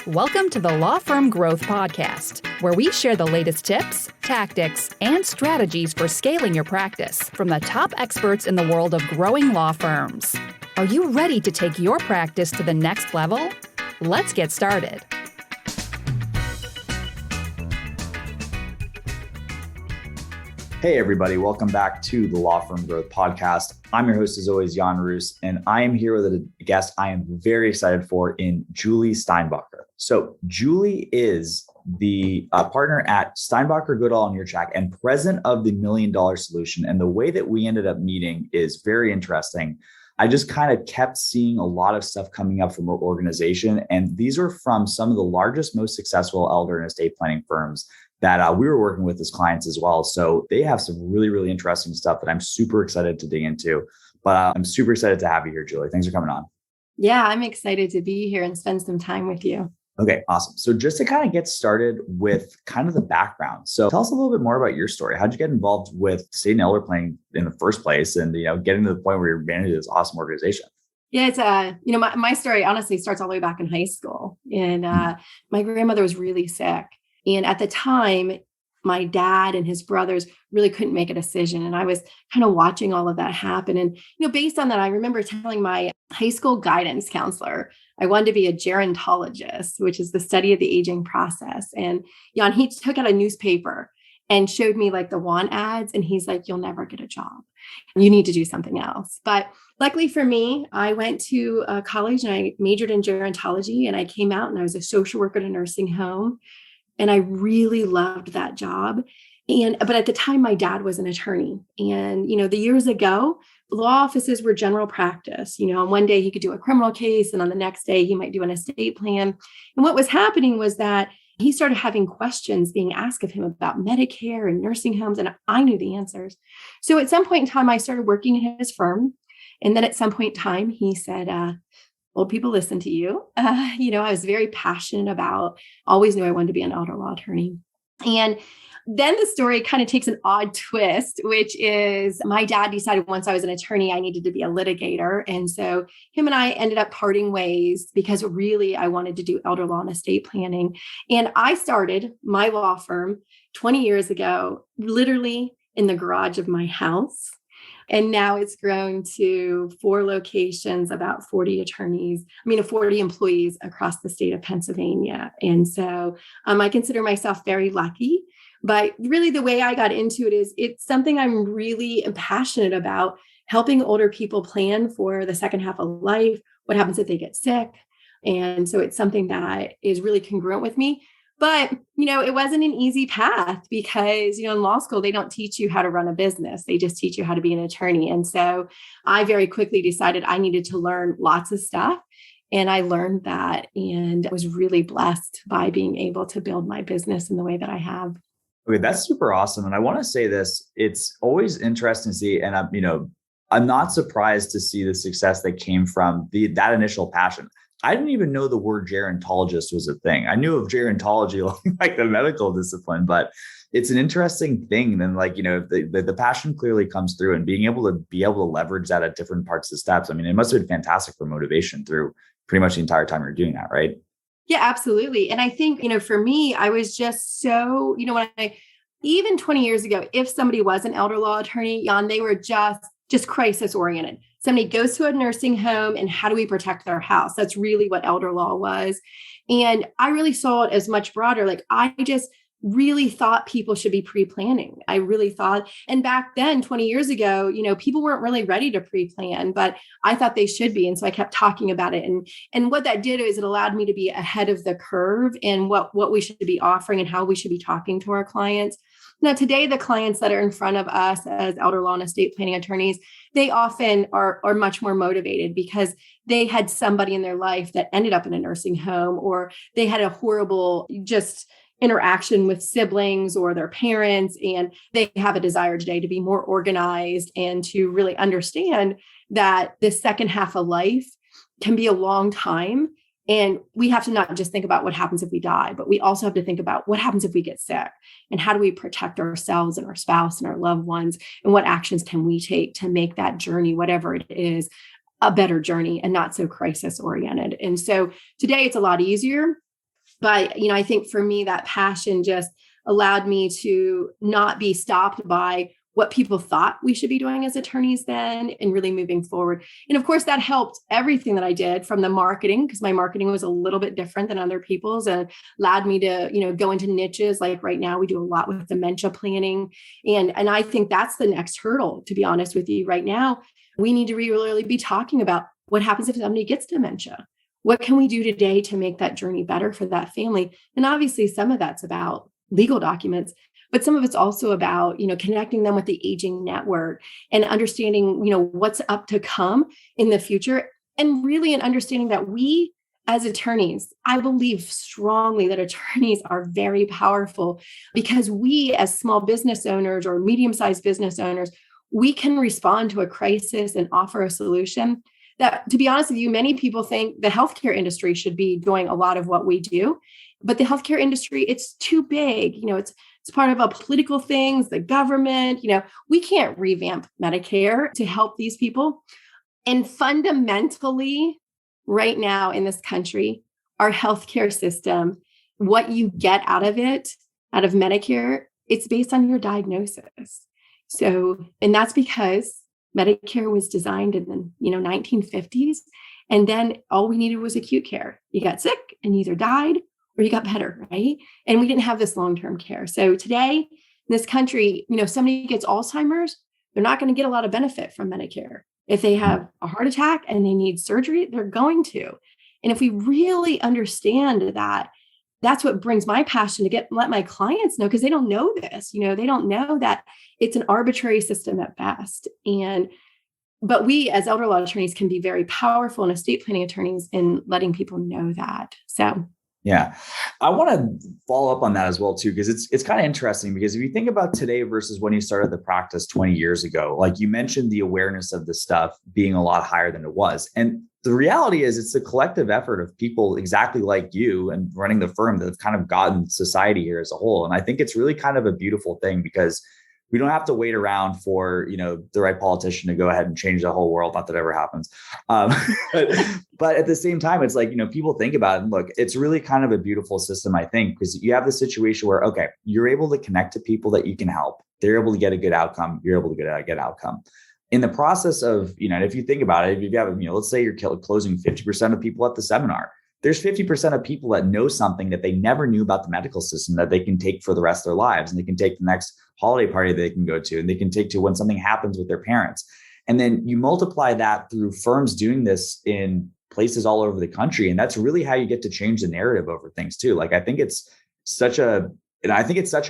Welcome to the Law Firm Growth Podcast, where we share the latest tips, tactics, and strategies for scaling your practice from the top experts in the world of growing law firms. Are you ready to take your practice to the next level? Let's get started. Hey, everybody. Welcome back to the Law Firm Growth Podcast. I'm your host, as always, Jan Roos, and I am here with a guest I am very excited for in Julie Steinbacher. So Julie is the partner at Steinbacher, Goodall, and Yurchak and president of the $1 Million Solution. And the way that we ended up meeting is very interesting. I just kind of kept seeing a lot of stuff coming up from our organization. And these are from some of the largest, most successful elder and estate planning firms that we were working with as clients as well. So they have some really, really interesting stuff that I'm super excited to dig into. But I'm super excited to have you here, Julie. Thanks for coming on. Yeah, I'm excited to be here and spend some time with you. Okay, awesome. So just to kind of get started with kind of the background. So tell us a little bit more about your story. How'd you get involved with estate and elder planning in the first place and, getting to the point where you're managing this awesome organization? Yeah, it's my story honestly starts all the way back in high school. And my grandmother was really sick. And at the time, my dad and his brothers really couldn't make a decision. And I was kind of watching all of that happen. And, based on that, I remember telling my high school guidance counselor, I wanted to be a gerontologist, which is the study of the aging process. And Jan, he took out a newspaper and showed me like the want ads. And he's like, you'll never get a job. You need to do something else. But luckily for me, I went to college and I majored in gerontology. And I came out and I was a social worker at a nursing home. And I really loved that job. But at the time, my dad was an attorney. And, the years ago, law offices were general practice. On one day he could do a criminal case and on the next day he might do an estate plan. And what was happening was that he started having questions being asked of him about Medicare and nursing homes. And I knew the answers. So at some point in time, I started working in his firm. And then at some point in time, he said, old people listen to you. I was very passionate about, always knew I wanted to be an elder law attorney. And then the story kind of takes an odd twist, which is my dad decided once I was an attorney, I needed to be a litigator. And so him and I ended up parting ways because really I wanted to do elder law and estate planning. And I started my law firm 20 years ago, literally in the garage of my house. And now it's grown to 4 locations, about 40 employees across the state of Pennsylvania. And so I consider myself very lucky. But really the way I got into it is it's something I'm really passionate about, helping older people plan for the second half of life, what happens if they get sick. And so it's something that is really congruent with me. But, it wasn't an easy path because, in law school, they don't teach you how to run a business. They just teach you how to be an attorney. And so I very quickly decided I needed to learn lots of stuff. And I learned that and was really blessed by being able to build my business in the way that I have. Okay, that's super awesome. And I want to say this, it's always interesting to see, and I'm not surprised to see the success that came from that initial passion. I didn't even know the word gerontologist was a thing. I knew of gerontology, like the medical discipline, but it's an interesting thing. And the passion clearly comes through, and being able to leverage that at different parts of the steps. I mean, it must have been fantastic for motivation through pretty much the entire time you're doing that, right? Yeah, absolutely. And I think, for me, I was just so, even 20 years ago, if somebody was an elder law attorney, Jan, they were just crisis oriented. Somebody goes to a nursing home and how do we protect their house? That's really what elder law was. And I really saw it as much broader. Like I just really thought people should be pre-planning. I really thought, and back then 20 years ago, people weren't really ready to pre-plan, but I thought they should be. And so I kept talking about it. And what that did is it allowed me to be ahead of the curve in what we should be offering and how we should be talking to our clients. Now, today, the clients that are in front of us as elder law and estate planning attorneys, they often are much more motivated because they had somebody in their life that ended up in a nursing home, or they had a horrible interaction with siblings or their parents. And they have a desire today to be more organized and to really understand that the second half of life can be a long time. And we have to not just think about what happens if we die, but we also have to think about what happens if we get sick and how do we protect ourselves and our spouse and our loved ones, and what actions can we take to make that journey, whatever it is, a better journey and not so crisis oriented. And so today it's a lot easier. But, I think for me, that passion just allowed me to not be stopped by what people thought we should be doing as attorneys then, and really moving forward. And of course, that helped everything that I did, from the marketing, because my marketing was a little bit different than other people's, and allowed me to, go into niches. Like right now, we do a lot with dementia planning. And I think that's the next hurdle, to be honest with you. Right now, we need to really be talking about what happens if somebody gets dementia. What can we do today to make that journey better for that family? And obviously, some of that's about legal documents, but some of it's also about, connecting them with the aging network and understanding, what's up to come in the future. And really an understanding that we as attorneys, I believe strongly that attorneys are very powerful, because we as small business owners or medium-sized business owners, we can respond to a crisis and offer a solution that, to be honest with you, many people think the healthcare industry should be doing a lot of what we do. But the healthcare industry, it's too big. It's part of a political things, the government. We can't revamp Medicare to help these people. And fundamentally, right now in this country, our healthcare system, what you get out of it, out of Medicare, it's based on your diagnosis. So, and that's because Medicare was designed in the 1950s. And then all we needed was acute care. You got sick and you either died or you got better, right? And we didn't have this long-term care. So today in this country, somebody gets Alzheimer's, they're not going to get a lot of benefit from Medicare. If they have a heart attack and they need surgery, they're going to. And if we really understand that, that's what brings my passion to let my clients know, because they don't know this. They don't know that it's an arbitrary system at best. But we as elder law attorneys can be very powerful, and estate planning attorneys, in letting people know that. So yeah, I want to follow up on that as well, too, because it's kind of interesting, because if you think about today versus when you started the practice 20 years ago, like you mentioned, the awareness of the stuff being a lot higher than it was. And the reality is it's a collective effort of people exactly like you and running the firm that have kind of gotten society here as a whole. And I think it's really kind of a beautiful thing, because we don't have to wait around for, the right politician to go ahead and change the whole world. Not that ever happens. But at the same time, it's like, people think about it and look, it's really kind of a beautiful system, I think, because you have the situation where, okay, you're able to connect to people that you can help. They're able to get a good outcome. You're able to get a good outcome. In the process of, if you think about it, if you have, let's say you're closing 50% of people at the seminar, there's 50% of people that know something that they never knew about the medical system that they can take for the rest of their lives. And they can take the next holiday party they can go to, and they can take to when something happens with their parents. And then you multiply that through firms doing this in places all over the country. And that's really how you get to change the narrative over things too. Like, I think it's such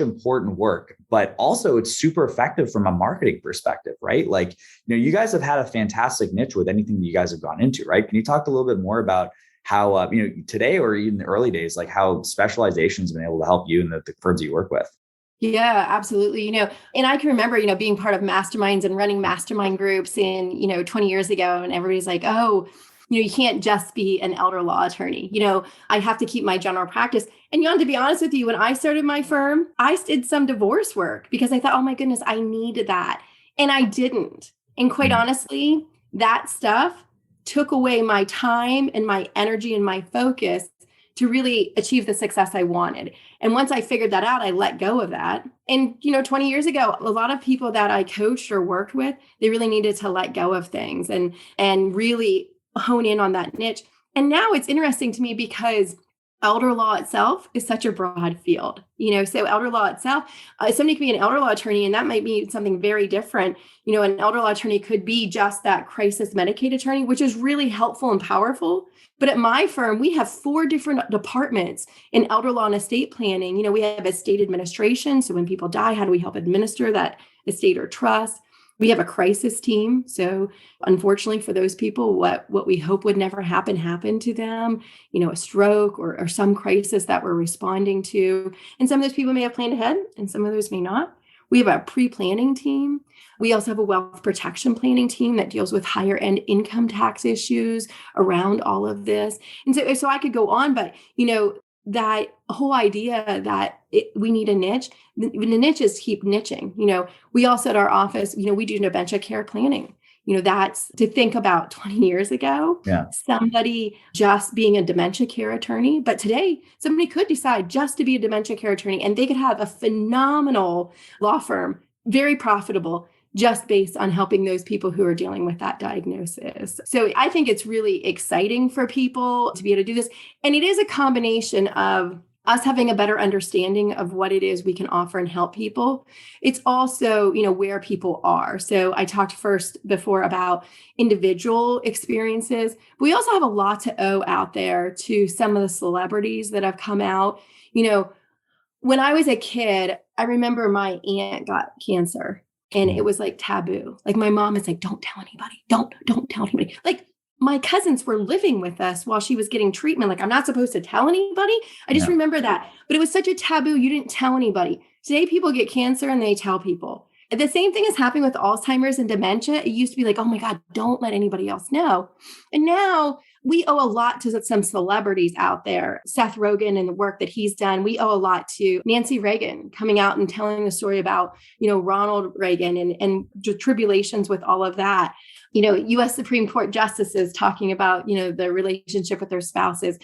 important work, but also it's super effective from a marketing perspective, right? Like, you guys have had a fantastic niche with anything that you guys have gone into, right? Can you talk a little bit more about how, today or even the early days, like how specialization's been able to help you and the firms you work with? Yeah, absolutely. And I can remember, being part of masterminds and running mastermind groups in, 20 years ago, and everybody's like, oh, you can't just be an elder law attorney. I have to keep my general practice. And to be honest with you, when I started my firm, I did some divorce work because I thought, oh my goodness, I needed that. And I didn't. And quite honestly, that stuff took away my time and my energy and my focus to really achieve the success I wanted. And once I figured that out, I let go of that. And, 20 years ago, a lot of people that I coached or worked with, they really needed to let go of things and really hone in on that niche. And now it's interesting to me because elder law itself is such a broad field, so elder law itself, somebody can be an elder law attorney, and that might be something very different. An elder law attorney could be just that crisis Medicaid attorney, which is really helpful and powerful. But at my firm, we have 4 different departments in elder law and estate planning. We have estate administration. So when people die, how do we help administer that estate or trust? We have a crisis team. So unfortunately for those people, what we hope would never happen happened to them, a stroke or some crisis that we're responding to. And some of those people may have planned ahead and some of those may not. We have a pre-planning team. We also have a wealth protection planning team that deals with higher end income tax issues around all of this. And so I could go on, but, that whole idea that we need a niche, the niches keep niching. We also at our office, we do dementia care planning. That's to think about 20 years ago, somebody just being a dementia care attorney. But today, somebody could decide just to be a dementia care attorney and they could have a phenomenal law firm, very profitable, just based on helping those people who are dealing with that diagnosis. So I think it's really exciting for people to be able to do this. And it is a combination of us having a better understanding of what it is we can offer and help people. It's also, where people are. So I talked before about individual experiences. But we also have a lot to owe out there to some of the celebrities that have come out. When I was a kid, I remember my aunt got cancer and it was like taboo. Like my mom is like, don't tell anybody. Don't tell anybody. Like my cousins were living with us while she was getting treatment. Like, I'm not supposed to tell anybody. I just remember that. But it was such a taboo. You didn't tell anybody. Today, people get cancer and they tell people. And the same thing is happening with Alzheimer's and dementia. It used to be like, oh my God, don't let anybody else know. And now we owe a lot to some celebrities out there. Seth Rogen and the work that he's done. We owe a lot to Nancy Reagan coming out and telling the story about, Ronald Reagan and the tribulations with all of that. U.S. Supreme Court justices talking about, the relationship with their spouses.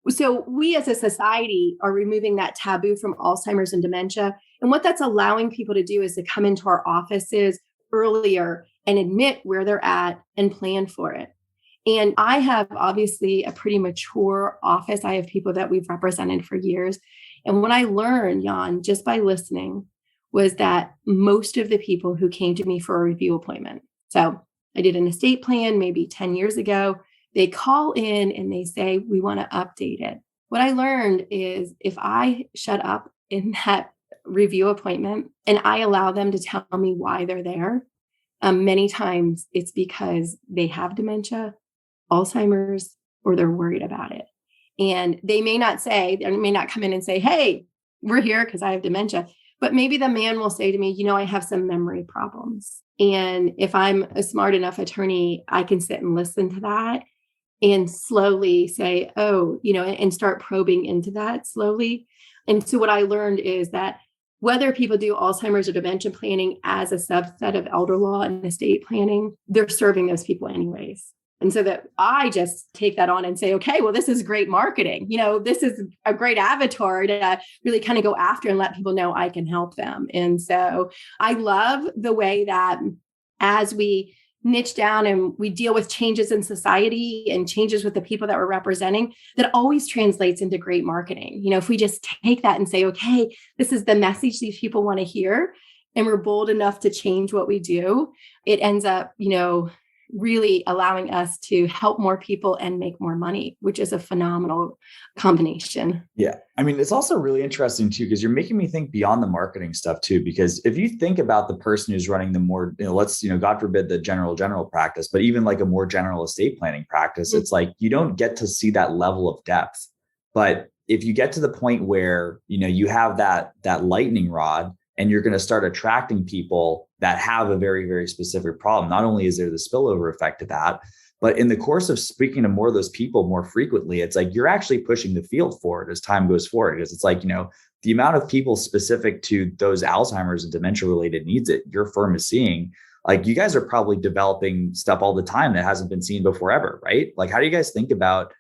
So we as a society are removing that taboo from Alzheimer's and dementia. And what that's allowing people to do is to come into our offices earlier and admit where they're at and plan for it. And I have obviously a pretty mature office. I have people that we've represented for years. And what I learned, Jan, just by listening, was that most of the people who came to me for a review appointment, so I did an estate plan maybe 10 years ago. They call in and they say, we want to update it. What I learned is if I shut up in that review appointment and I allow them to tell me why they're there, many times it's because they have dementia, Alzheimer's, or they're worried about it. And they may not come in and say, hey, we're here because I have dementia. But maybe the man will say to me, I have some memory problems. And if I'm a smart enough attorney, I can sit and listen to that and slowly say, and start probing into that slowly. And so what I learned is that whether people do Alzheimer's or dementia planning as a subset of elder law and estate planning, they're serving those people anyways. And so that I just take that on and say, okay, well, this is great marketing. This is a great avatar to really kind of go after and let people know I can help them. And so I love the way that as we niche down and we deal with changes in society and changes with the people that we're representing, that always translates into great marketing. If we just take that and say, okay, this is the message these people want to hear, and we're bold enough to change what we do, it ends up, really allowing us to help more people and make more money, which is a phenomenal combination. Yeah. I mean, it's also really interesting too, because you're making me think beyond the marketing stuff too, because if you think about the person who's running the more, God forbid the general practice, but even like a more general estate planning practice, it's like, you don't get to see that level of depth. But if you get to the point where, you have that lightning rod, and you're going to start attracting people that have a very, very specific problem. Not only is there the spillover effect of that, but in the course of speaking to more of those people more frequently, it's like you're actually pushing the field forward as time goes forward. Because it's like, the amount of people specific to those Alzheimer's and dementia related needs that your firm is seeing, like you guys are probably developing stuff all the time that hasn't been seen before ever, right? Like, how do you guys think about,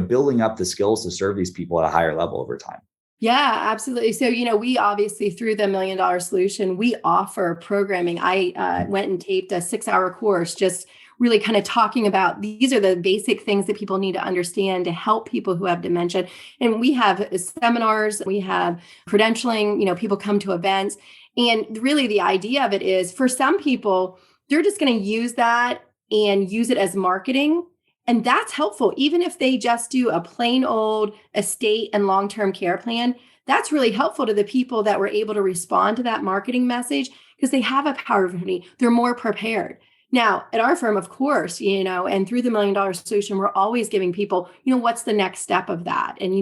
building up the skills to serve these people at a higher level over time? Yeah, absolutely. So, we obviously, through the $1 Million Solution, we offer programming. I went and taped a 6-hour course, just really kind of talking about these are the basic things that people need to understand to help people who have dementia. And we have seminars, we have credentialing, people come to events. And really the idea of it is for some people, they're just going to use that and use it as marketing. And that's helpful. Even if they just do a plain old estate and long-term care plan, that's really helpful to the people that were able to respond to that marketing message because they have a power of attorney. They're more prepared. Now, at our firm, of course, and through the $1 Million Solution, we're always giving people, what's the next step of that? And,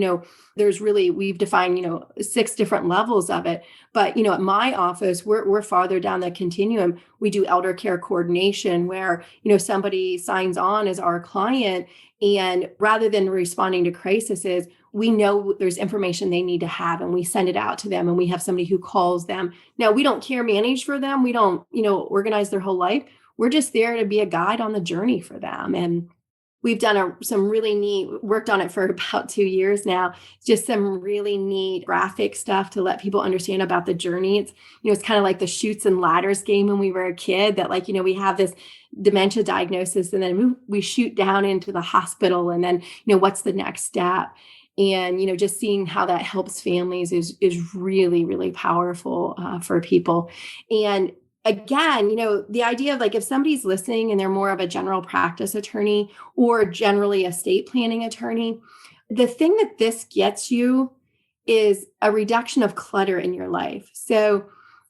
we've defined, 6 different levels of it. But, at my office, we're farther down the continuum. We do elder care coordination where, somebody signs on as our client. And rather than responding to crises, we know there's information they need to have and we send it out to them and we have somebody who calls them. Now, we don't care manage for them. We don't, organize their whole life. we're just there to be a guide on the journey for them. And we've done some really neat, worked on it for about 2 years now, just some really neat graphic stuff to let people understand about the journey. It's kind of like the chutes and ladders game when we were a kid, that we have this dementia diagnosis and then we shoot down into the hospital, and then, what's the next step? And, just seeing how that helps families is really, really powerful for people. And again, the idea of if somebody's listening and they're more of a general practice attorney or generally estate planning attorney, the thing that this gets you is a reduction of clutter in your life. So,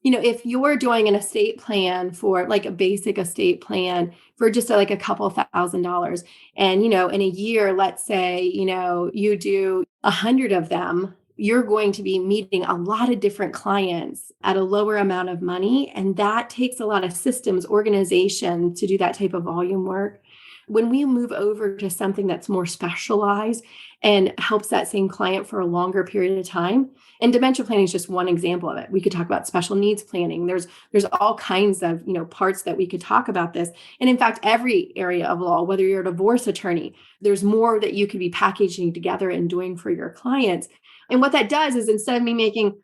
if you're doing an estate plan for a basic estate plan for just a couple $1,000, and, in a year, let's say, you do 100 of them, you're going to be meeting a lot of different clients at a lower amount of money. And that takes a lot of systems organization to do that type of volume work. When we move over to something that's more specialized and helps that same client for a longer period of time, and dementia planning is just one example of it. We could talk about special needs planning. There's all kinds of, parts that we could talk about this. And in fact, every area of law, whether you're a divorce attorney, there's more that you could be packaging together and doing for your clients. And what that does is, instead of me making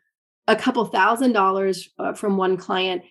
a couple $1,000s from one client,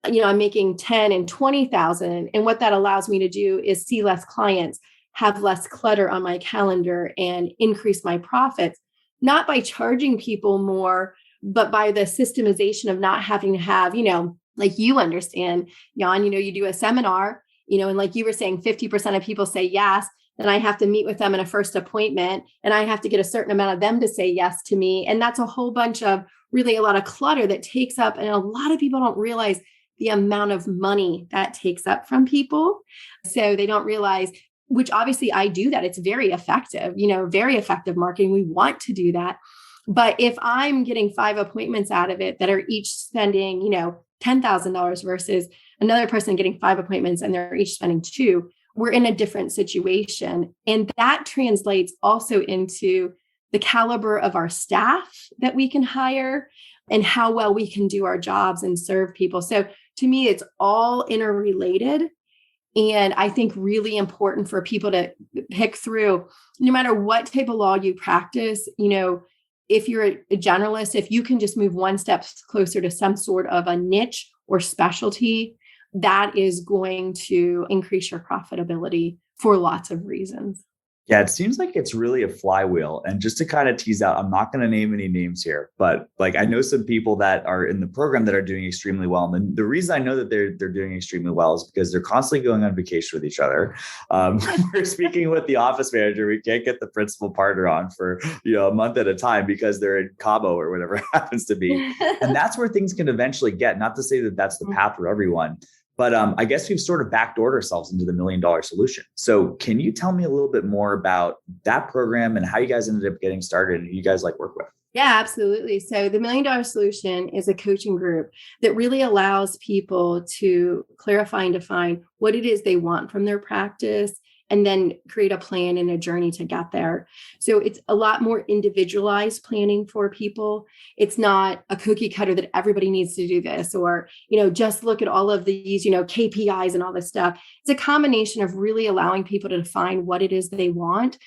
I'm making 10 and 20,000. And what that allows me to do is see less clients, have less clutter on my calendar, and increase my profits, not by charging people more, but by the systemization of not having to have, you understand, Jan, you do a seminar, and like you were saying, 50% of people say yes. And I have to meet with them in a first appointment, and I have to get a certain amount of them to say yes to me. And that's a whole bunch of really a lot of clutter that takes up. And a lot of people don't realize the amount of money that takes up from people. So they don't realize, which obviously I do that. It's very effective, very effective marketing. We want to do that. But if I'm getting 5 appointments out of it that are each spending, $10,000 versus another person getting 5 appointments and they're each spending 2, we're in a different situation. And that translates also into the caliber of our staff that we can hire and how well we can do our jobs and serve people. So to me, it's all interrelated. And I think really important for people to pick through, no matter what type of law you practice, if you're a generalist, if you can just move one step closer to some sort of a niche or specialty, that is going to increase your profitability for lots of reasons. Yeah, it seems like it's really a flywheel. And just to kind of tease out, I'm not going to name any names here, but I know some people that are in the program that are doing extremely well. And the reason I know that they're doing extremely well is because they're constantly going on vacation with each other. We're speaking with the office manager. We can't get the principal partner on for a month at a time because they're in Cabo or whatever it happens to be. And that's where things can eventually get. Not to say that that's the path for everyone. But I guess we've sort of backdoored ourselves into the $1 million solution. So can you tell me a little bit more about that program and how you guys ended up getting started and who you guys work with? Yeah, absolutely. So the $1 Million Solution is a coaching group that really allows people to clarify and define what it is they want from their practice, and then create a plan and a journey to get there. So it's a lot more individualized planning for people. It's not a cookie cutter that everybody needs to do this, or, just look at all of these, KPIs and all this stuff. It's a combination of really allowing people to define what it is they want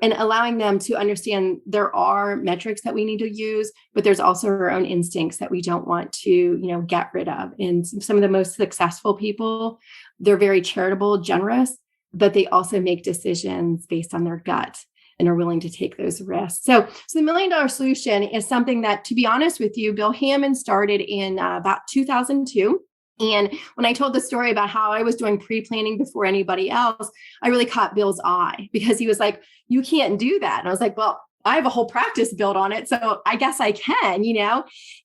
and allowing them to understand there are metrics that we need to use, but there's also our own instincts that we don't want to, get rid of. And some of the most successful people, they're very charitable, generous, but they also make decisions based on their gut and are willing to take those risks. So the $1 Million Solution is something that, to be honest with you, Bill Hammond started in about 2002. And when I told the story about how I was doing pre-planning before anybody else, I really caught Bill's eye, because he was like, "You can't do that." And I was like, "Well, I have a whole practice built on it, so I guess I can,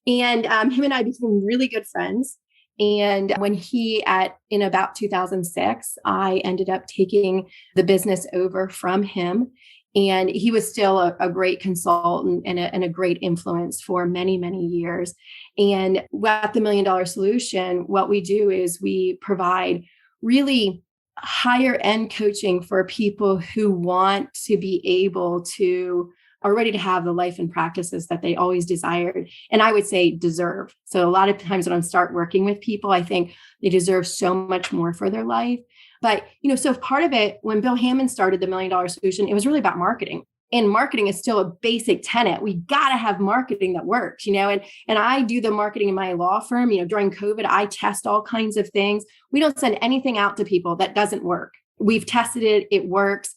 And him and I became really good friends. And when in about 2006, I ended up taking the business over from him. And he was still a great consultant and a great influence for many, many years. And at the $1 Million Solution, what we do is we provide really higher end coaching for people who want to be able to are ready to have the life and practices that they always desired. And I would say deserve. So a lot of times when I start working with people, I think they deserve so much more for their life. But, so part of it, when Bill Hammond started the $1 Million Solution, it was really about marketing. And marketing is still a basic tenet. We got to have marketing that works, and I do the marketing in my law firm. During COVID, I test all kinds of things. We don't send anything out to people that doesn't work. We've tested it. It works.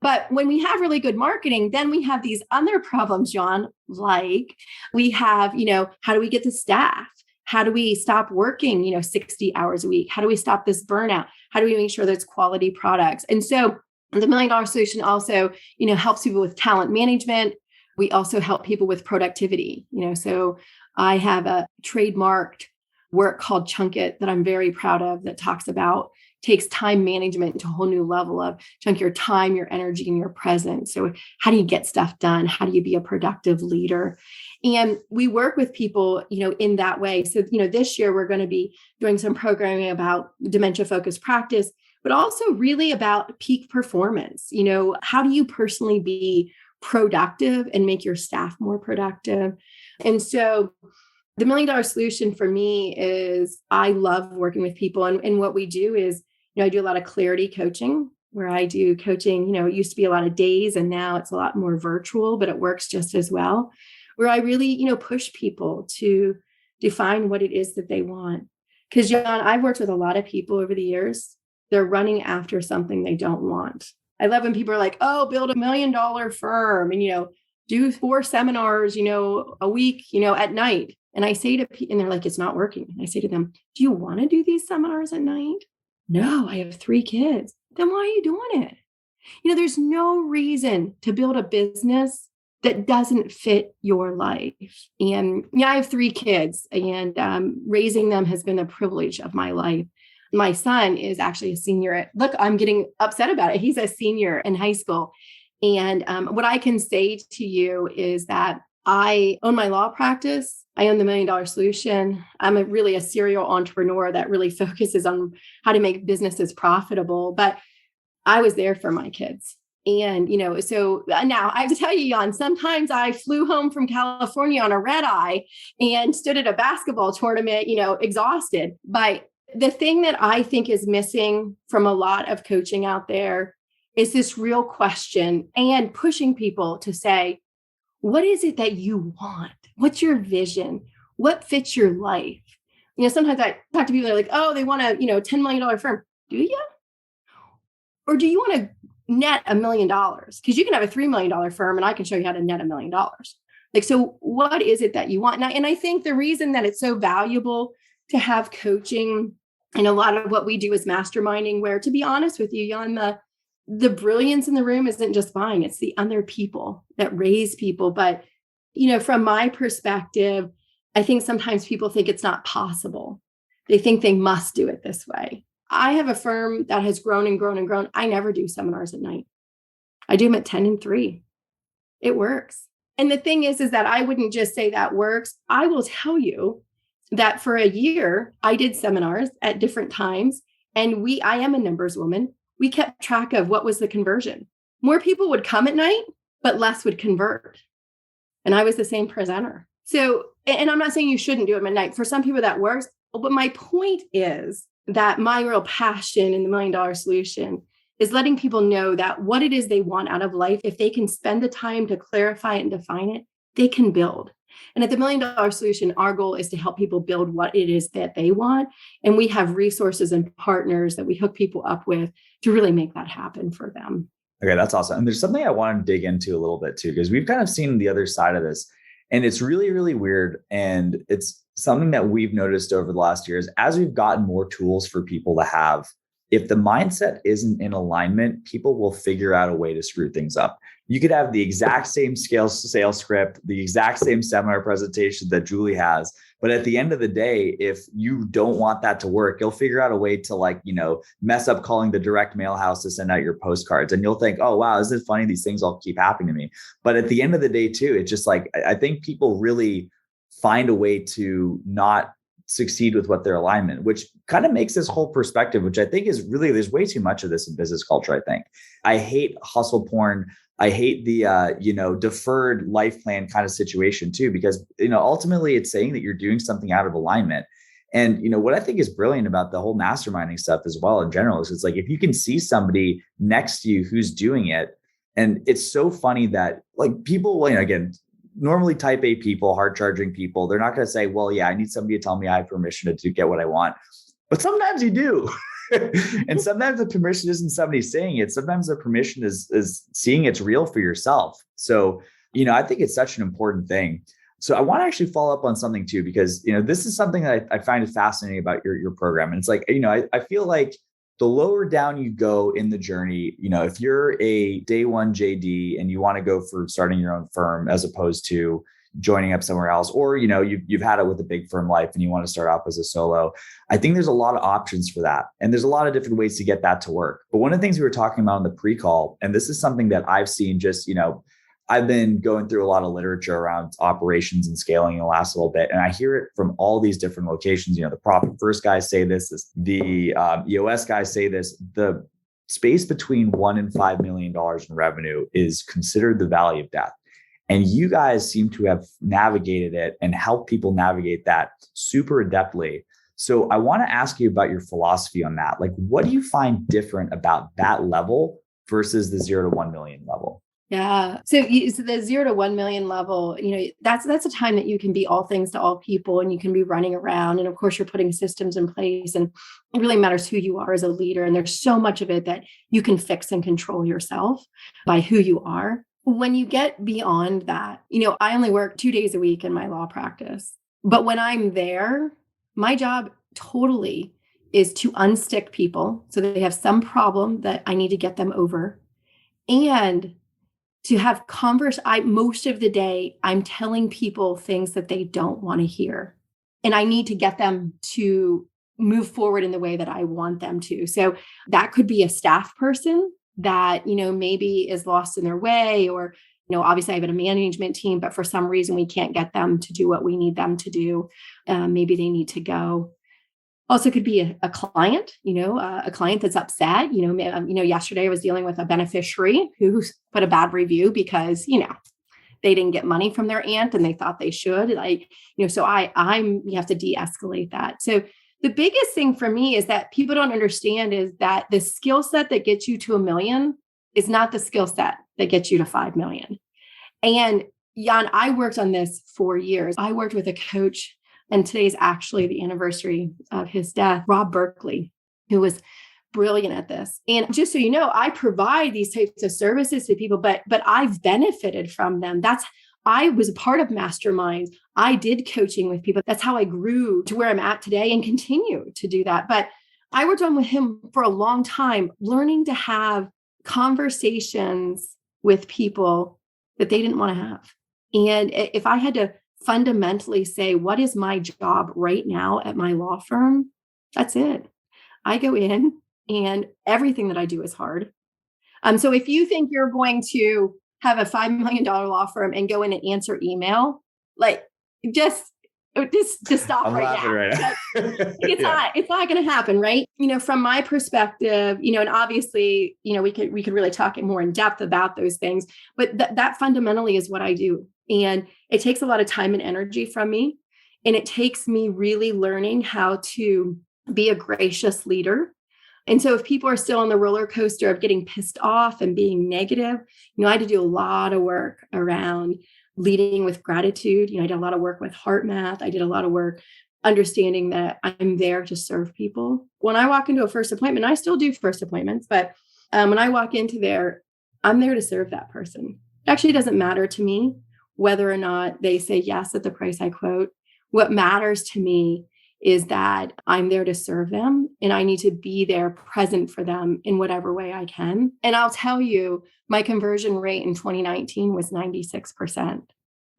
But when we have really good marketing, then we have these other problems, John, like we have, how do we get the staff? How do we stop working, 60 hours a week? How do we stop this burnout? How do we make sure there's quality products? And so the $1 Million Solution also, helps people with talent management. We also help people with productivity, so I have a trademarked work called Chunk It that I'm very proud of that takes time management to a whole new level of chunk your time, your energy, and your presence. So how do you get stuff done? How do you be a productive leader? And we work with people, in that way. So, this year we're going to be doing some programming about dementia-focused practice, but also really about peak performance. How do you personally be productive and make your staff more productive? And so the $1 Million Solution for me is I love working with people. And what we do is, I do a lot of clarity coaching where I do coaching, it used to be a lot of days and now it's a lot more virtual, but it works just as well, where I really, push people to define what it is that they want. Because, John, I've worked with a lot of people over the years. They're running after something they don't want. I love when people are like, oh, build $1 million firm and, do 4 seminars, a week, at night. And I say to people, and they're like, it's not working. And I say to them, do you want to do these seminars at night? No, I have 3 kids. Then why are you doing it? There's no reason to build a business that doesn't fit your life. And I have 3 kids and raising them has been a privilege of my life. My son is actually a senior. Look, I'm getting upset about it. He's a senior in high school. And what I can say to you is that I own my law practice. I own the $1 Million Solution. I'm really a serial entrepreneur that really focuses on how to make businesses profitable. But I was there for my kids. And, so now I have to tell you, Jan, sometimes I flew home from California on a red eye and stood at a basketball tournament, exhausted. But the thing that I think is missing from a lot of coaching out there is this real question and pushing people to say, what is it that you want? What's your vision? What fits your life? Sometimes I talk to people that are like, oh, they want a, $10 million firm. Do you? Or do you want to net $1 million? Because you can have a $3 million firm and I can show you how to net $1 million. Like, so what is it that you want? And I think the reason that it's so valuable to have coaching and a lot of what we do is masterminding, where, to be honest with you, Jan, the brilliance in the room isn't just mine. It's the other people that raise people. But, from my perspective, I think sometimes people think it's not possible. They think they must do it this way. I have a firm that has grown and grown and grown. I never do seminars at night. I do them at 10 and 3. It works. And the thing is that I wouldn't just say that works. I will tell you that for a year, I did seminars at different times. And I am a numbers woman. We kept track of what was the conversion. More people would come at night, but less would convert. And I was the same presenter. So, and I'm not saying you shouldn't do them at night. For some people that works. But my point is that my real passion in the $1 Million Solution is letting people know that what it is they want out of life, if they can spend the time to clarify it and define it, they can build. And at the $1 Million Solution, our goal is to help people build what it is that they want. And we have resources and partners that we hook people up with to really make that happen for them. Okay, that's awesome. And there's something I want to dig into a little bit too, because we've kind of seen the other side of this. And it's really, really weird. And it's something that we've noticed over the last years as we've gotten more tools for people to have. If the mindset isn't in alignment, people will figure out a way to screw things up. You could have the exact same sales script, the exact same seminar presentation that Julie has. But at the end of the day, if you don't want that to work, you'll figure out a way to mess up calling the direct mail house to send out your postcards. And you'll think, oh, wow, isn't it funny? These things all keep happening to me. But at the end of the day, too, it's just like, I think people really find a way to not succeed with what their alignment, which kind of makes this whole perspective, which I think is really, there's way too much of this in business culture. I think I hate hustle porn. I hate the, deferred life plan kind of situation too, because, ultimately it's saying that you're doing something out of alignment. And, what I think is brilliant about the whole masterminding stuff as well in general is it's like, if you can see somebody next to you who's doing it, and it's so funny that like people, again, normally type A people, hard charging people, they're not going to say, well, yeah, I need somebody to tell me I have permission to get what I want. But sometimes you do. And sometimes the permission isn't somebody saying it. Sometimes the permission is seeing it's real for yourself. So, I think it's such an important thing. So I want to actually follow up on something too, because, this is something that I find fascinating about your program. And it's like, I feel like the lower down you go in the journey, if you're a day one JD and you want to go for starting your own firm as opposed to joining up somewhere else, or, you've had it with a big firm life and you want to start off as a solo, I think there's a lot of options for that. And there's a lot of different ways to get that to work. But one of the things we were talking about in the pre-call, and this is something that I've seen just, I've been going through a lot of literature around operations and scaling in the last little bit. And I hear it from all these different locations. The profit first guys say this, the EOS guys say this, the space between $1 and $5 million in revenue is considered the valley of death. And you guys seem to have navigated it and helped people navigate that super adeptly. So I want to ask you about your philosophy on that. Like, what do you find different about that level versus the 0 to 1 million level? Yeah. So the 0 to 1 million level, that's a time that you can be all things to all people and you can be running around. And of course, you're putting systems in place and it really matters who you are as a leader. And there's so much of it that you can fix and control yourself by who you are. When you get beyond that, I only work 2 days a week in my law practice. But when I'm there, my job totally is to unstick people so that they have some problem that I need to get them over. And to have most of the day, I'm telling people things that they don't want to hear. And I need to get them to move forward in the way that I want them to. So that could be a staff person that, maybe is lost in their way, or, obviously I have a management team, but for some reason we can't get them to do what we need them to do. Maybe they need to go. Also could be a client, a client that's upset. Yesterday I was dealing with a beneficiary who put a bad review because, they didn't get money from their aunt and they thought they should. So you have to de-escalate that. So the biggest thing for me is that people don't understand is that the skill set that gets you to 1 million is not the skill set that gets you to 5 million. And Jan, I worked on this for years. I worked with a coach, and today's actually the anniversary of his death, Rob Berkeley, who was brilliant at this. And just so you know, I provide these types of services to people, but I've benefited from them. I was a part of masterminds. I did coaching with people. That's how I grew to where I'm at today and continue to do that. But I worked on with him for a long time, learning to have conversations with people that they didn't want to have. And if I had to fundamentally say, what is my job right now at my law firm? That's it. I go in and everything that I do is hard. So if you think you're going to have a $5 million law firm and go in and answer email, like just stop I'm right now. Right now. It's not going to happen, right? From my perspective, and obviously, we could really talk more in depth about those things, but that fundamentally is what I do. And it takes a lot of time and energy from me. And it takes me really learning how to be a gracious leader. And so if people are still on the roller coaster of getting pissed off and being negative, I had to do a lot of work around leading with gratitude. I did a lot of work with heart math. I did a lot of work understanding that I'm there to serve people. When I walk into a first appointment, I still do first appointments, but when I walk into there, I'm there to serve that person. It actually doesn't matter to me whether or not they say yes at the price I quote. What matters to me is that I'm there to serve them and I need to be there present for them in whatever way I can. And I'll tell you, my conversion rate in 2019 was 96%.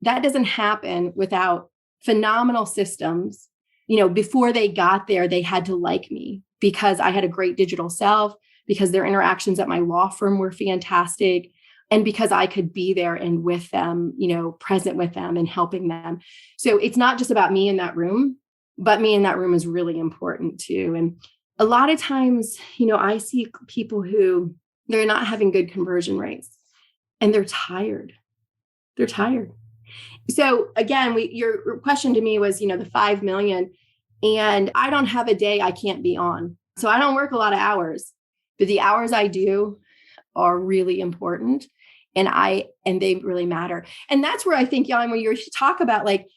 That doesn't happen without phenomenal systems. Before they got there, they had to like me because I had a great digital self, because their interactions at my law firm were fantastic, and because I could be there and with them, present with them and helping them. So it's not just about me in that room, but me in that room is really important too. And a lot of times, I see people who they're not having good conversion rates. and they're tired. They're tired. So again, your question to me was, the 5 million, and I don't have a day I can't be on. So I don't work a lot of hours, but the hours I do are really important, and they really matter. And that's where I think, Jan, when you talk about like,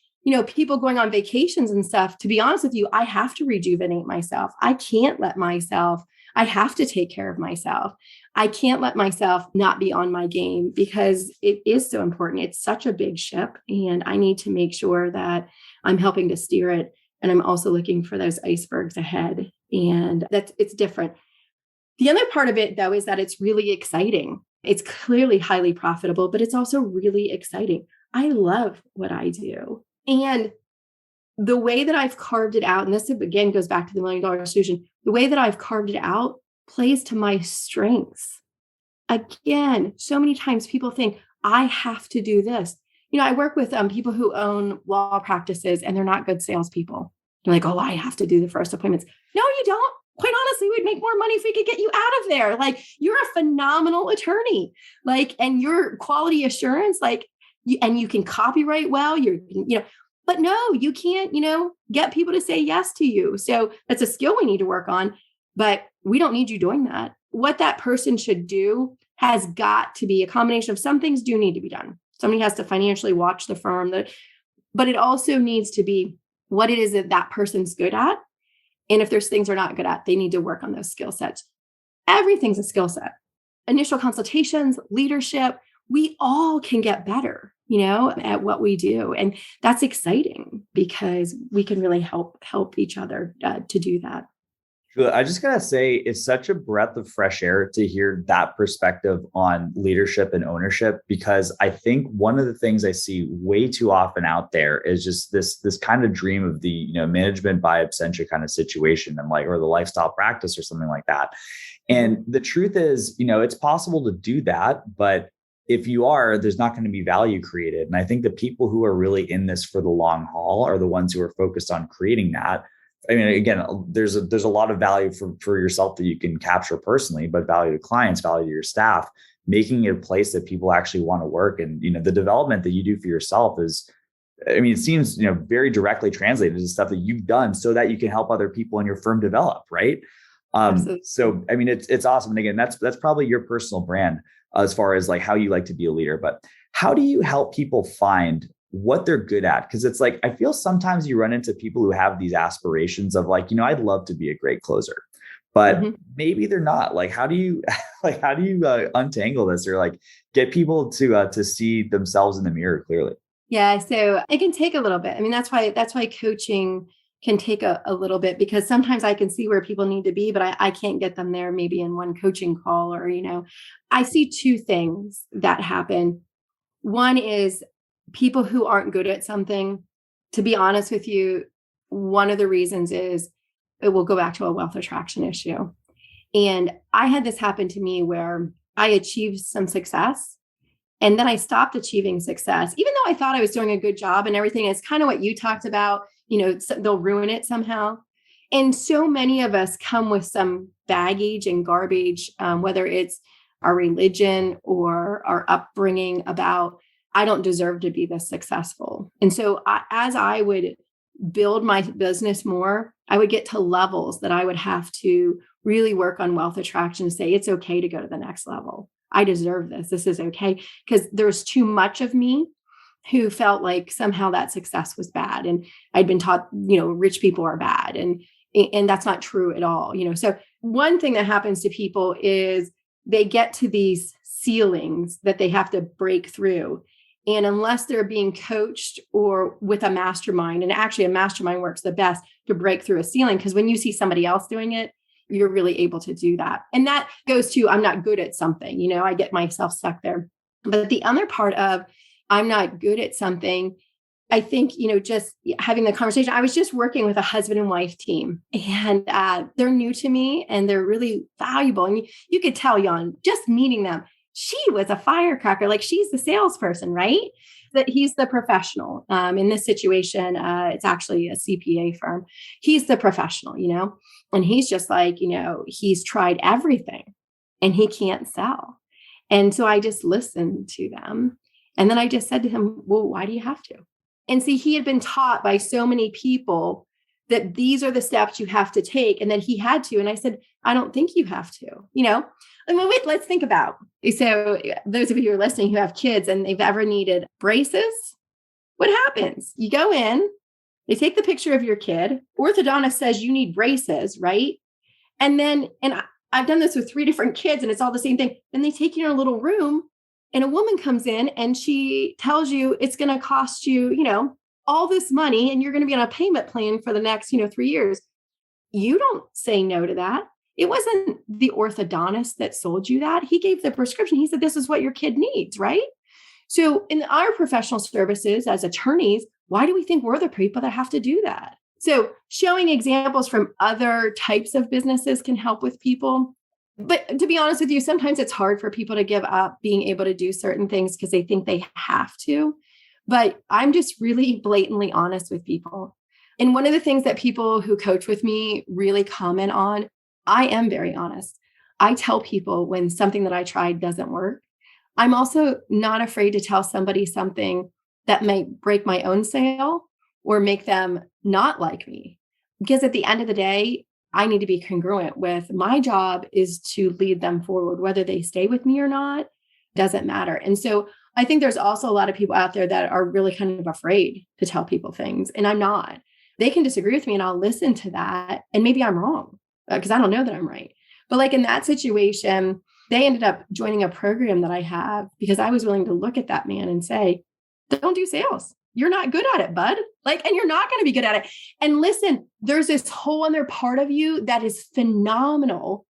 people going on vacations and stuff, to be honest with you, I have to rejuvenate myself. I have to take care of myself. I can't let myself not be on my game because it is so important. It's such a big ship, and I need to make sure that I'm helping to steer it. And I'm also looking for those icebergs ahead. And it's different. The other part of it, though, is that it's really exciting. It's clearly highly profitable, but it's also really exciting. I love what I do. And the way that I've carved it out, and this again goes back to the $1 million solution, the way that I've carved it out plays to my strengths. Again, so many times people think I have to do this. I work with people who own law practices and they're not good salespeople. They're like, oh, I have to do the first appointments. No, you don't. Quite honestly, we'd make more money if we could get you out of there. Like, you're a phenomenal attorney, and your quality assurance, and you can copyright well, but no, you can't, get people to say yes to you. So that's a skill we need to work on, but we don't need you doing that. What that person should do has got to be a combination of some things do need to be done. Somebody has to financially watch the firm, but it also needs to be what it is that person's good at. And if there's things they're not good at, they need to work on those skill sets. Everything's a skill set. Initial consultations, leadership, we all can get better, at what we do. And that's exciting because we can really help each other to do that. I just got to say, it's such a breath of fresh air to hear that perspective on leadership and ownership, because I think one of the things I see way too often out there is just this kind of dream of the, management by absentia kind of situation, and or the lifestyle practice or something like that. And the truth is, it's possible to do that, but if you are, there's not going to be value created. And I think the people who are really in this for the long haul are the ones who are focused on creating that. I mean, again, there's a lot of value for yourself that you can capture personally, but value to clients, value to your staff, making it a place that people actually want to work. And, the development that you do for yourself is, it seems, very directly translated to stuff that you've done so that you can help other people in your firm develop. Right. So, it's awesome. And again, that's probably your personal brand as far as how you like to be a leader, but how do you help people find what they're good at? Because it's I feel sometimes you run into people who have these aspirations of I'd love to be a great closer, but maybe they're not. How do you untangle this or get people to see themselves in the mirror clearly? Yeah, so it can take a little bit. That's why coaching can take a little bit, because sometimes I can see where people need to be, but I can't get them there maybe in one coaching call or, I see two things that happen. One is people who aren't good at something. To be honest with you, one of the reasons is it will go back to a wealth attraction issue. And I had this happen to me where I achieved some success and then I stopped achieving success, even though I thought I was doing a good job and everything. It's kind of what you talked about, they'll ruin it somehow. And so many of us come with some baggage and garbage, whether it's our religion or our upbringing about, I don't deserve to be this successful. And so as I would build my business more, I would get to levels that I would have to really work on wealth attraction, say, it's okay to go to the next level. I deserve this. This is okay. Because there's too much of me who felt like somehow that success was bad. And I'd been taught, rich people are bad. And that's not true at all. So one thing that happens to people is they get to these ceilings that they have to break through. And unless they're being coached or with a mastermind, and actually a mastermind works the best to break through a ceiling, because when you see somebody else doing it, you're really able to do that. And that goes to, I'm not good at something, I get myself stuck there. But the other part of I'm not good at something, I think, just having the conversation, I was just working with a husband and wife team, and they're new to me and they're really valuable. And you could tell, Jan, just meeting them, she was a firecracker. She's the salesperson, right? That he's the professional. In this situation, it's actually a CPA firm. He's the professional, and he's just he's tried everything and he can't sell. And so I just listened to them. And then I just said to him, well, why do you have to? And see, he had been taught by so many people that these are the steps you have to take, and that he had to. And I said, I don't think you have to, I mean, wait, let's think about. So those of you who are listening who have kids and they've ever needed braces, what happens? You go in, they take the picture of your kid. Orthodontist says you need braces, right? And I've done this with 3 different kids and it's all the same thing. Then they take you in a little room and a woman comes in and she tells you it's going to cost you, all this money and you're going to be on a payment plan for the next, 3 years. You don't say no to that. It wasn't the orthodontist that sold you that. He gave the prescription. He said, this is what your kid needs, right? So in our professional services as attorneys, why do we think we're the people that have to do that? So showing examples from other types of businesses can help with people. But to be honest with you, sometimes it's hard for people to give up being able to do certain things because they think they have to. But I'm just really blatantly honest with people. And one of the things that people who coach with me really comment on, I am very honest. I tell people when something that I tried doesn't work. I'm also not afraid to tell somebody something that may break my own sale or make them not like me. Because at the end of the day, I need to be congruent with my job is to lead them forward, whether they stay with me or not, doesn't matter. And so I think there's also a lot of people out there that are really kind of afraid to tell people things. And I'm not. They can disagree with me and I'll listen to that. And maybe I'm wrong because I don't know that I'm right. But like in that situation, they ended up joining a program that I have because I was willing to look at that man and say, don't do sales. You're not good at it, bud. And you're not going to be good at it. And listen, there's this whole other part of you that is phenomenal.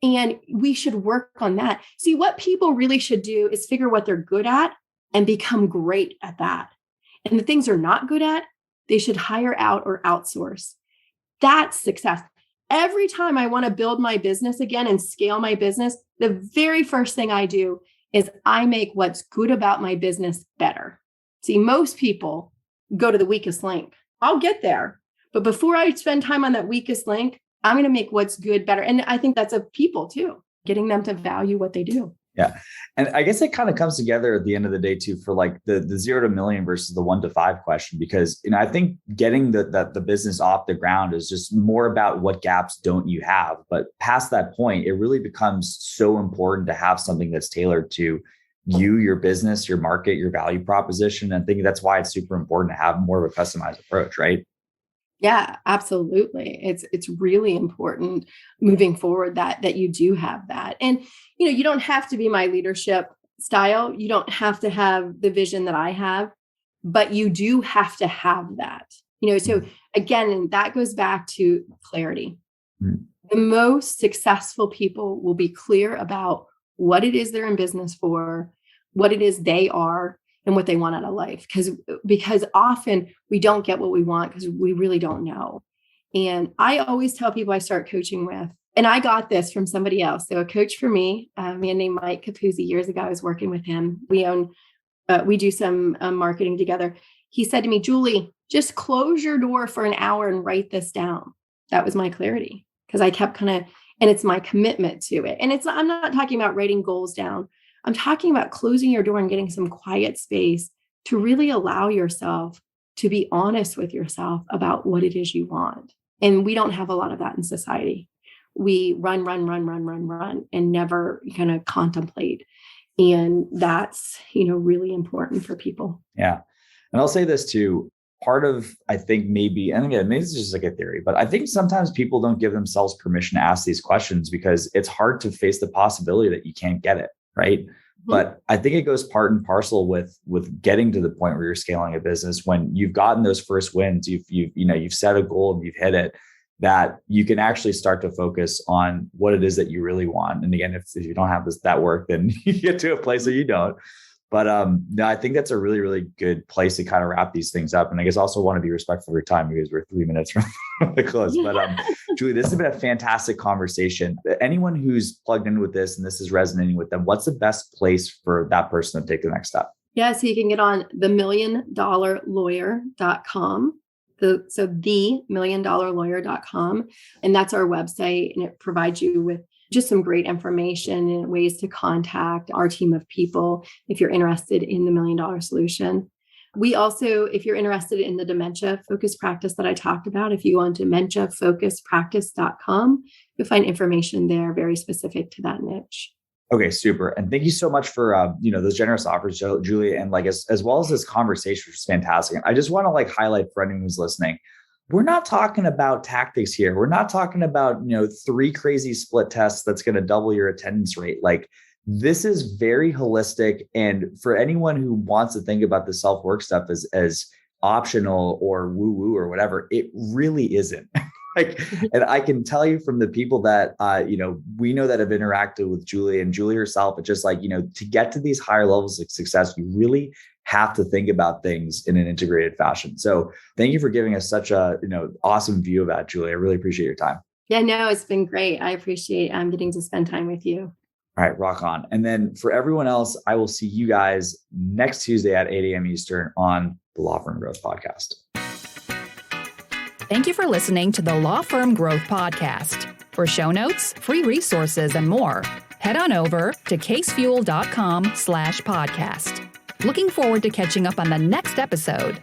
And we should work on that. See, what people really should do is figure what they're good at and become great at that. And the things they're not good at, they should hire out or outsource. That's success. Every time I want to build my business again and scale my business, the very first thing I do is I make what's good about my business better. See, most people go to the weakest link. I'll get there. But before I spend time on that weakest link, I'm going to make what's good better. And I think that's of people too, getting them to value what they do. Yeah. And I guess it kind of comes together at the end of the day too, for like the 0 to million versus the 1 to 5 question, because, I think getting the business off the ground is just more about what gaps don't you have. But past that point, it really becomes so important to have something that's tailored to you, your business, your market, your value proposition. And I think that's why it's super important to have more of a customized approach, right? Yeah, absolutely. It's really important moving forward that you do have that. And, you don't have to be my leadership style. You don't have to have the vision that I have, but you do have to have that, so again, and that goes back to clarity. Mm-hmm. The most successful people will be clear about what it is they're in business for, what it is they are, and what they want out of life. Because often we don't get what we want because we really don't know. And I always tell people I start coaching with, and I got this from somebody else. So a coach for me, a man named Mike Capuzzi, years ago, I was working with him. We do some marketing together. He said to me, Julie, just close your door for an hour and write this down. That was my clarity, because I kept and it's my commitment to it. And I'm not talking about writing goals down. I'm talking about closing your door and getting some quiet space to really allow yourself to be honest with yourself about what it is you want. And we don't have a lot of that in society. We run, and never kind of contemplate. And that's, really important for people. Yeah. And I'll say this too. Part of, I think maybe, and again, maybe it's just like a theory, but I think sometimes people don't give themselves permission to ask these questions because it's hard to face the possibility that you can't get it. Right. Mm-hmm. But I think it goes part and parcel with getting to the point where you're scaling a business. When you've gotten those first wins, you've set a goal and you've hit it, that you can actually start to focus on what it is that you really want. And again, if you don't have that work, then you get to a place where you don't. But no, I think that's a really, really good place to kind of wrap these things up. And I guess also want to be respectful of your time because we're 3 minutes from the close. But Julie, this has been a fantastic conversation. Anyone who's plugged in with this and this is resonating with them, what's the best place for that person to take the next step? Yeah, so you can get on themilliondollarlawyer.com. So themilliondollarlawyer.com. And that's our website. And it provides you with just some great information and ways to contact our team of people if you're interested in the $1 Million Solution. We also, if you're interested in the dementia focused practice that I talked about, if you go on dementiafocusedpractice.com, you'll find information there very specific to that niche. Okay, super. And thank you so much for those generous offers, Julie, and as well as this conversation, which is fantastic. I just want to highlight for anyone who's listening. We're not talking about tactics here. We're not talking about 3 crazy split tests that's going to double your attendance rate. This is very holistic. And for anyone who wants to think about the self-work stuff as optional or woo-woo or whatever, it really isn't. And I can tell you from the people that, we know that have interacted with Julie and Julie herself, it's just to get to these higher levels of success, you really have to think about things in an integrated fashion. So thank you for giving us such a, awesome view of that, Julie. I really appreciate your time. Yeah, no, it's been great. I appreciate getting to spend time with you. All right, rock on. And then for everyone else, I will see you guys next Tuesday at 8 a.m. Eastern on the Law Firm Growth Podcast. Thank you for listening to the Law Firm Growth Podcast. For show notes, free resources, and more, head on over to casefuel.com/podcast. Looking forward to catching up on the next episode.